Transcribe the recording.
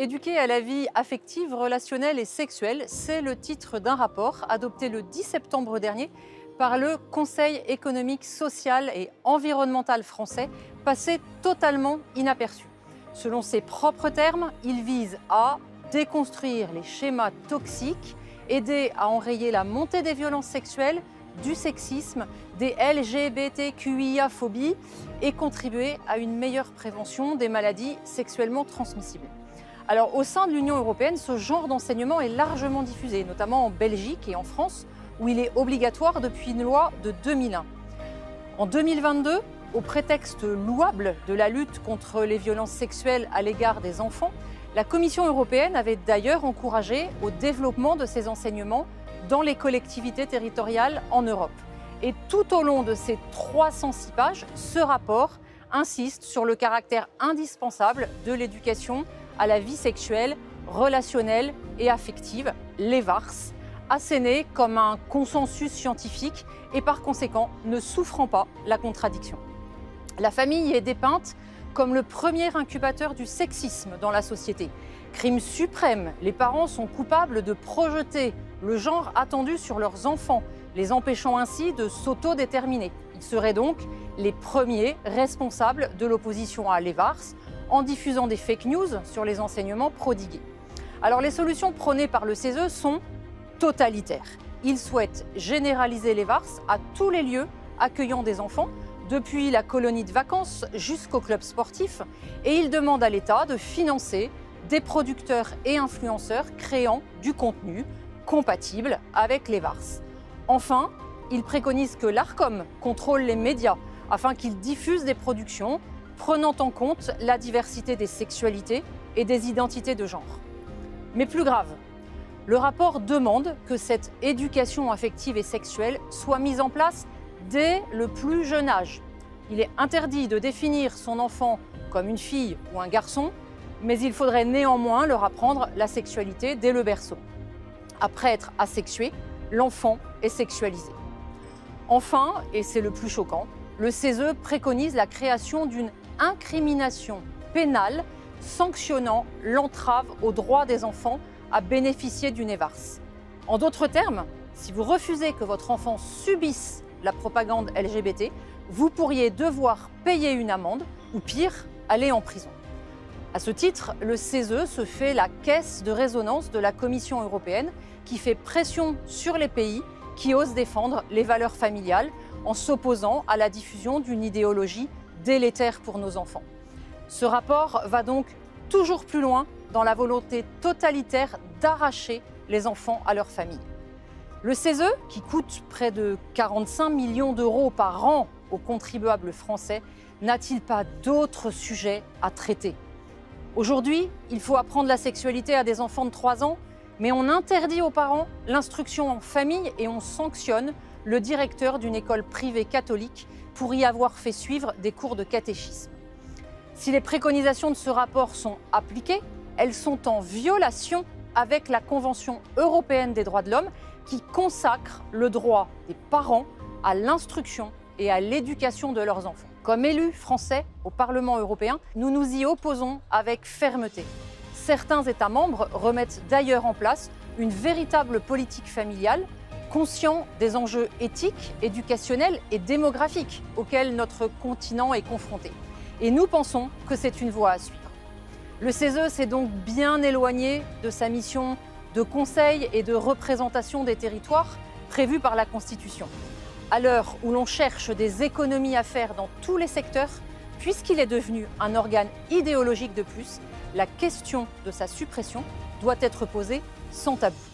Éduquer à la vie affective, relationnelle et sexuelle, c'est le titre d'un rapport adopté le 10 septembre dernier par le Conseil économique, social et environnemental français, passé totalement inaperçu. Selon ses propres termes, il vise à déconstruire les schémas toxiques, aider à enrayer la montée des violences sexuelles, du sexisme, des LGBTQIA-phobies et contribuer à une meilleure prévention des maladies sexuellement transmissibles. Alors, au sein de l'Union européenne, ce genre d'enseignement est largement diffusé, notamment en Belgique et en France, où il est obligatoire depuis une loi de 2001. En 2022, au prétexte louable de la lutte contre les violences sexuelles à l'égard des enfants, la Commission européenne avait d'ailleurs encouragé au développement de ces enseignements dans les collectivités territoriales en Europe. Et tout au long de ces 306 pages, ce rapport insiste sur le caractère indispensable de l'éducation à la vie sexuelle, relationnelle et affective, l'EVARS, asséné comme un consensus scientifique et par conséquent ne souffrant pas la contradiction. La famille est dépeinte comme le premier incubateur du sexisme dans la société. Crime suprême, les parents sont coupables de projeter le genre attendu sur leurs enfants, les empêchant ainsi de s'autodéterminer. Ils seraient donc les premiers responsables de l'opposition à l'EVARS en diffusant des fake news sur les enseignements prodigués. Alors les solutions prônées par le CESE sont totalitaires. Ils souhaitent généraliser l'EVARS à tous les lieux accueillant des enfants, depuis la colonie de vacances jusqu'au club sportif, et ils demandent à l'État de financer des producteurs et influenceurs créant du contenu compatible avec l'EVARS. Enfin, ils préconisent que l'Arcom contrôle les médias afin qu'ils diffusent des productions prenant en compte la diversité des sexualités et des identités de genre. Mais plus grave, le rapport demande que cette éducation affective et sexuelle soit mise en place dès le plus jeune âge. Il est interdit de définir son enfant comme une fille ou un garçon, mais il faudrait néanmoins leur apprendre la sexualité dès le berceau. Après être asexué, l'enfant est sexualisé. Enfin, et c'est le plus choquant, le CESE préconise la création d'une incrimination pénale sanctionnant l'entrave aux droits des enfants à bénéficier d'une EVARS. En d'autres termes, si vous refusez que votre enfant subisse la propagande LGBT, vous pourriez devoir payer une amende ou pire, aller en prison. À ce titre, le CESE se fait la caisse de résonance de la Commission européenne qui fait pression sur les pays qui osent défendre les valeurs familiales en s'opposant à la diffusion d'une idéologie délétère pour nos enfants. Ce rapport va donc toujours plus loin dans la volonté totalitaire d'arracher les enfants à leur famille. Le CESE, qui coûte près de 45 millions d'euros par an aux contribuables français, n'a-t-il pas d'autres sujets à traiter? Aujourd'hui, il faut apprendre la sexualité à des enfants de 3 ans, mais on interdit aux parents l'instruction en famille et on sanctionne le directeur d'une école privée catholique pour y avoir fait suivre des cours de catéchisme. Si les préconisations de ce rapport sont appliquées, elles sont en violation avec la Convention européenne des droits de l'homme qui consacre le droit des parents à l'instruction et à l'éducation de leurs enfants. Comme élus français au Parlement européen, nous nous y opposons avec fermeté. Certains États membres remettent d'ailleurs en place une véritable politique familiale, conscient des enjeux éthiques, éducationnels et démographiques auxquels notre continent est confronté. Et nous pensons que c'est une voie à suivre. Le CESE s'est donc bien éloigné de sa mission de conseil et de représentation des territoires prévue par la Constitution. À l'heure où l'on cherche des économies à faire dans tous les secteurs, puisqu'il est devenu un organe idéologique de plus, la question de sa suppression doit être posée sans tabou.